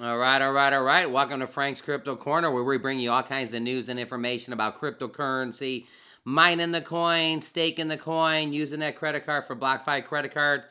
All right, all right, all right. Welcome to Frank's Crypto Corner, where we bring you all kinds of news and information about cryptocurrency, mining the coin, staking the coin, using that credit card for BlockFi credit card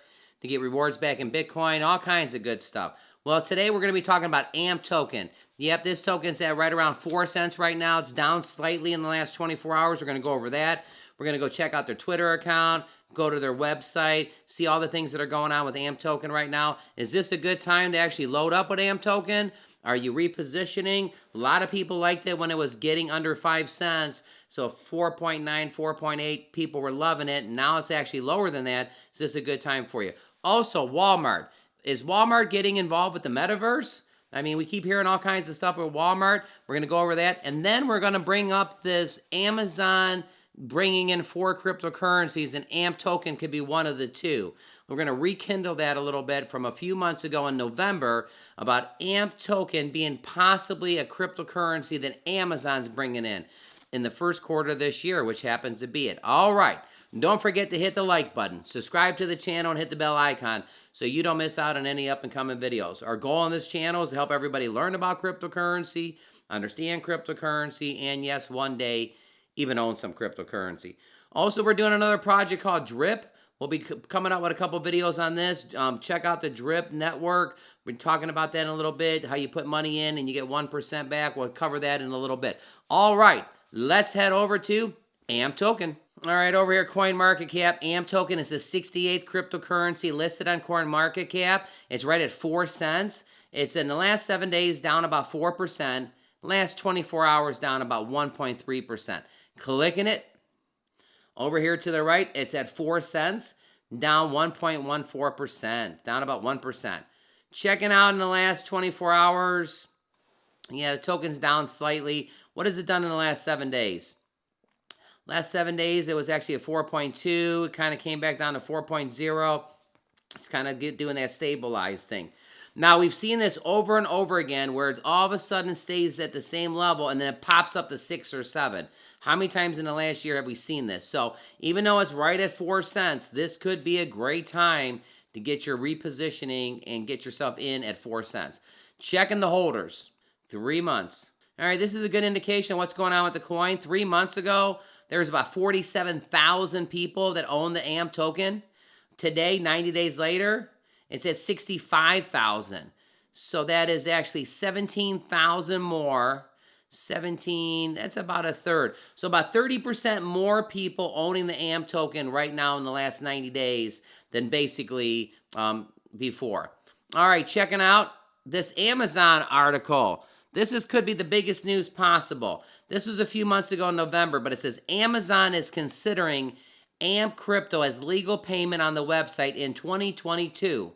to get rewards back in Bitcoin, all kinds of good stuff. Well, today we're going to be talking about AMP token. Yep, this token's at right around 4 cents right now. It's down slightly in the last 24 hours. We're going to go over that. We're going to go check out their Twitter account, go to their website, see all the things that are going on with AMP token right now. Is this a good time to actually load up with AMP token? Are you repositioning? A lot of people liked it when it was getting under 5 cents. So 4.9, 4.8, people were loving it. Now it's actually lower than that. Is this a good time for you? Also, Walmart. Is Walmart getting involved with the metaverse? I mean, we keep hearing all kinds of stuff with Walmart. We're going to go over that. And then we're going to bring up this Amazon bringing in 4 cryptocurrencies, and AMP token could be one of the two. We're going to rekindle that a little bit from a few months ago in November about AMP token being possibly a cryptocurrency that Amazon's bringing in the first quarter of this year, which happens to be it. All right. Don't forget to hit the like button, subscribe to the channel, and hit the bell icon so you don't miss out on any up-and-coming videos. Our goal on this channel is to help everybody learn about cryptocurrency, understand cryptocurrency, and yes, one day even own some cryptocurrency. Also, we're doing another project called Drip. We'll be coming out with a couple videos on this. Check out the Drip network. We're talking about that in a little bit, how you put money in and you get 1% back. We'll cover that in a little bit. All right, let's head over to AMP token. All right, over here, CoinMarketCap. AMP token is the 68th cryptocurrency listed on CoinMarketCap. It's right at 4 cents. It's in the last 7 days down about 4%. Last 24 hours down about 1.3%. Clicking it. Over here to the right, it's at 4 cents, down 1.14%, down about 1%. Checking out in the last 24 hours, yeah, the token's down slightly. What has it done in the last 7 days? Last 7 days, it was actually a 4.2. It kind of came back down to 4.0. It's kind of doing that stabilized thing. Now, we've seen this over and over again where it all of a sudden stays at the same level and then it pops up to 6 or 7. How many times in the last year have we seen this? So even though it's right at 4 cents, this could be a great time to get your repositioning and get yourself in at 4 cents. Checking the holders. 3 months. All right, this is a good indication of what's going on with the coin. 3 months ago, there was about 47,000 people that owned the AMP token. Today, 90 days later, it's at 65,000. So that is actually 17,000 more. 17, that's about a third. So about 30% more people owning the AMP token right now in the last 90 days than basically before. All right, checking out this Amazon article. This could be the biggest news possible. This was a few months ago in November, but it says Amazon is considering AMP crypto as legal payment on the website in 2022.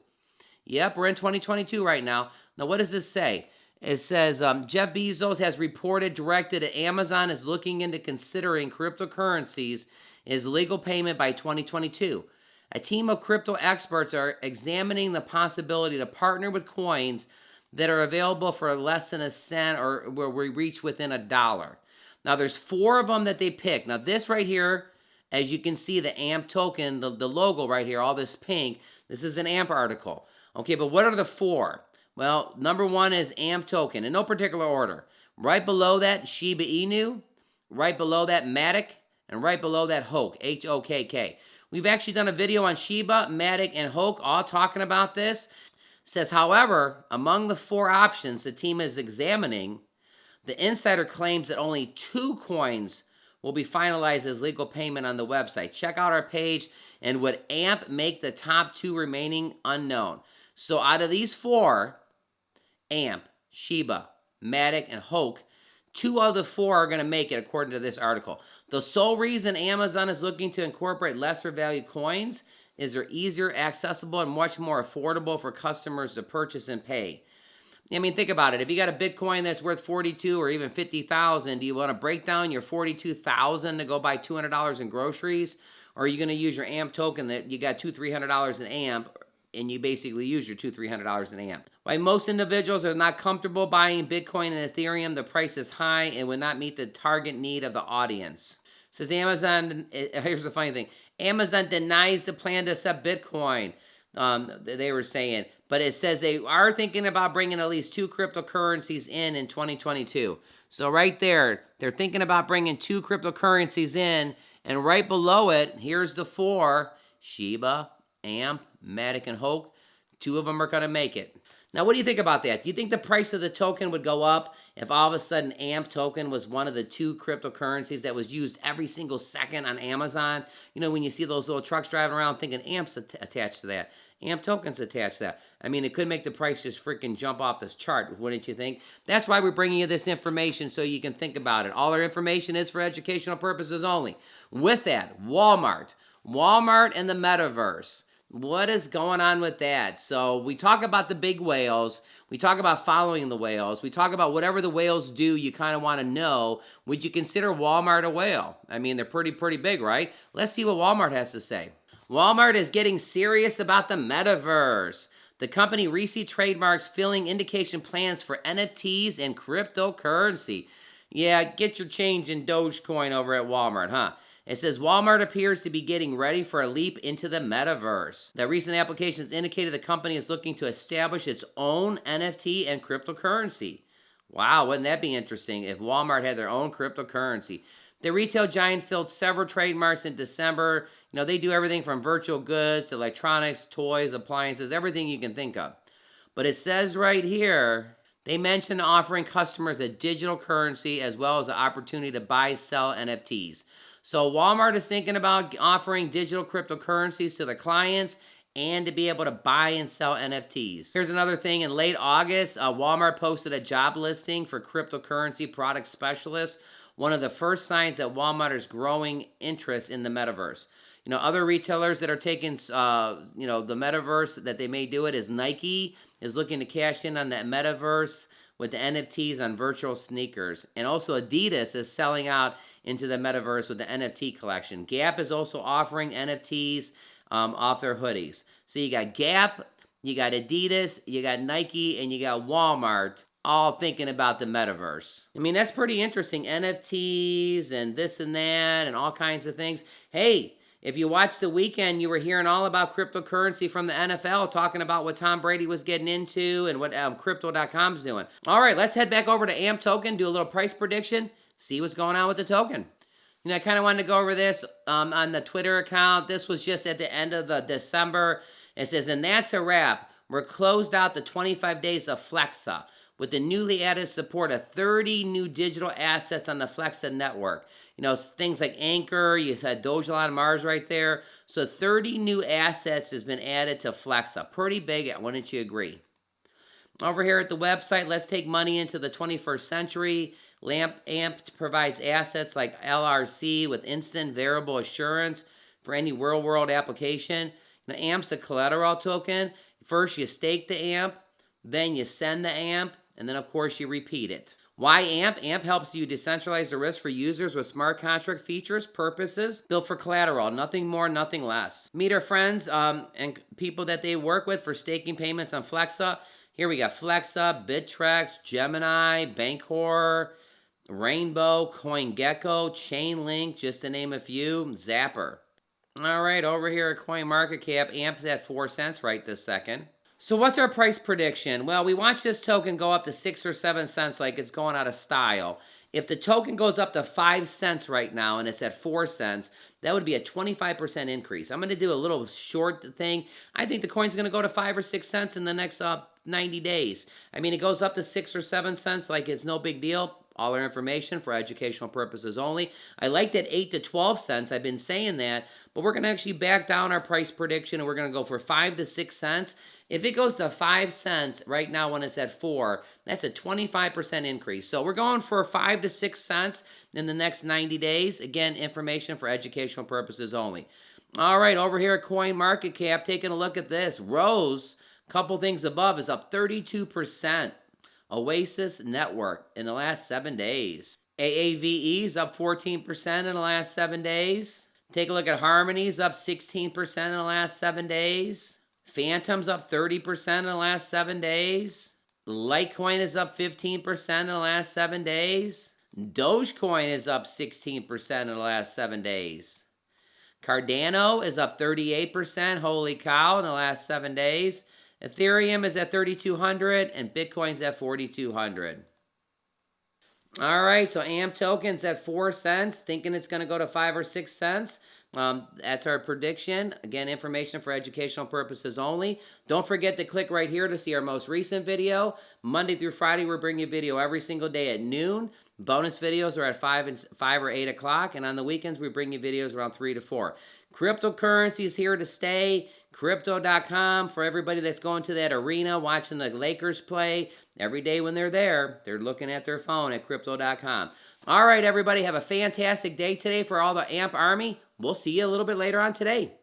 Yep, we're in 2022 right now. Now, what does this say? It says Jeff Bezos has reported directed that Amazon is looking into considering cryptocurrencies as legal payment by 2022. A team of crypto experts are examining the possibility to partner with coins that are available for less than a cent or where we reach within $1. Now, there's 4 of them that they pick. Now, this right here, as you can see, the AMP token, the logo right here, all this pink, this is an AMP article. Okay, but what are the 4? Well, number 1 is AMP token, in no particular order. Right below that, Shiba Inu. Right below that, Matic. And right below that, Hokk, H-O-K-K. We've actually done a video on Shiba, Matic, and Hokk, all talking about this. It says, however, among the 4 options the team is examining, the insider claims that only 2 coins will be finalized as legal payment on the website. Check out our page, and would AMP make the top 2 remaining unknown? So out of these 4, AMP, Shiba, Matic, and Hokk, 2 of the 4 are going to make it according to this article. The sole reason Amazon is looking to incorporate lesser value coins is they're easier, accessible, and much more affordable for customers to purchase and pay. I mean, think about it. If you got a Bitcoin that's worth 42 or even 50,000, do you want to break down your 42,000 to go buy $200 in groceries? Or are you going to use your AMP token that you got $200-300 in AMP and you basically use your $200-300 in AMP? Why most individuals are not comfortable buying Bitcoin and Ethereum, the price is high and would not meet the target need of the audience. Says Amazon, here's the funny thing. Amazon denies the plan to accept Bitcoin. They were saying, but it says they are thinking about bringing at least 2 cryptocurrencies in 2022. So right there, they're thinking about bringing 2 cryptocurrencies in, and right below it, here's the 4, Shiba, AMP, Matic, and Hulk. 2 of them are going to make it. Now, what do you think about that? Do you think the price of the token would go up if all of a sudden AMP token was one of the 2 cryptocurrencies that was used every single second on Amazon? You know, when you see those little trucks driving around thinking AMP's attached to that. AMP tokens attached to that. I mean, it could make the price just freaking jump off this chart, wouldn't you think? That's why we're bringing you this information so you can think about it. All our information is for educational purposes only. With that, Walmart and the metaverse. What is going on with that? So we talk about the big whales. We talk about following the whales. We talk about whatever the whales do, you kind of want to know. Would you consider Walmart a whale? I mean, they're pretty big, right? Let's see what Walmart has to say. Walmart is getting serious about the metaverse. The company recently trademarks filling indication plans for NFTs and cryptocurrency. Yeah, get your change in Dogecoin over at Walmart, huh? It says Walmart appears to be getting ready for a leap into the metaverse. The recent applications indicated the company is looking to establish its own NFT and cryptocurrency. Wow, wouldn't that be interesting if Walmart had their own cryptocurrency? The retail giant filled several trademarks in December. You know, they do everything from virtual goods to electronics, toys, appliances, everything you can think of. But it says right here, they mentioned offering customers a digital currency as well as the opportunity to buy, sell NFTs. So Walmart is thinking about offering digital cryptocurrencies to their clients and to be able to buy and sell NFTs. Here's another thing. In late August, Walmart posted a job listing for cryptocurrency product specialists, one of the first signs that Walmart is growing interest in the metaverse. You know, other retailers that are taking, the metaverse that they may do it is Nike is looking to cash in on that metaverse with the NFTs on virtual sneakers. And also Adidas is selling out into the metaverse with the NFT collection. Gap is also offering NFTs off their hoodies. So you got Gap, you got Adidas, you got Nike, and you got Walmart all thinking about the metaverse. I mean, that's pretty interesting. NFTs and this and that and all kinds of things. Hey, if you watched The Weekend, you were hearing all about cryptocurrency from the NFL, talking about what Tom Brady was getting into and what Crypto.com's doing. All right, let's head back over to AMP token, do a little price prediction, see what's going on with the token. You know, I kind of wanted to go over this on the Twitter account. This was just at the end of the December. It says, and that's a wrap. We're closed out the 25 days of Flexa with the newly added support of 30 new digital assets on the Flexa network. You know, things like Anchor, you said Dogecoin, Mars right there. So 30 new assets has been added to Flexa. Pretty big, wouldn't you agree? Over here at the website, let's take money into the 21st century. AMP provides assets like LRC with instant variable assurance for any real-world application. Now, AMP's a collateral token. First, you stake the AMP, then you send the AMP, and then, of course, you repeat it. Why AMP? AMP helps you decentralize the risk for users with smart contract features, purposes, built for collateral. Nothing more, nothing less. Meet our friends and people that they work with for staking payments on Flexa. Here we got Flexa, Bittrex, Gemini, Bancor, Rainbow, CoinGecko, Chainlink, just to name a few, Zapper. All right, over here at CoinMarketCap, AMP's at 4 cents right this second. So what's our price prediction? Well, we watch this token go up to 6 or 7 cents like it's going out of style. If the token goes up to 5 cents right now and it's at 4 cents, that would be a 25% increase. I'm going to do a little short thing. I think the coin's going to go to 5 or 6 cents in the next 90 days. I mean, it goes up to 6 or 7 cents like it's no big deal. All our information for educational purposes only. I like that 8 to 12 cents. I've been saying that, but we're going to actually back down our price prediction and we're going to go for 5 to 6 cents. If it goes to 5 cents right now when it's at 4, that's a 25% increase. So we're going for 5 to 6 cents in the next 90 days. Again, information for educational purposes only. All right, over here at CoinMarketCap, taking a look at this. Rose, couple things above, is up 32%. Oasis Network in the last 7 days. AAVE is up 14% in the last 7 days. Take a look at Harmony's up 16% in the last 7 days. Phantom's up 30% in the last 7 days. Litecoin is up 15% in the last 7 days. Dogecoin is up 16% in the last 7 days. Cardano is up 38%, holy cow, in the last 7 days. Ethereum is at 3,200 and Bitcoin's at 4,200. All right, so AMP token's at 4 cents, thinking it's going to go to 5 or 6 cents. That's our prediction. Again, information for educational purposes only. Don't forget to click right here to see our most recent video. Monday through Friday, we're bringing you video every single day at noon. Bonus videos are at 5 or 8 o'clock. And on the weekends, we bring you videos around 3 to 4. Cryptocurrency is here to stay. Crypto.com for everybody that's going to that arena watching the Lakers play. Every day when they're there, they're looking at their phone at Crypto.com. All right, everybody, have a fantastic day today for all the AMP Army. We'll see you a little bit later on today.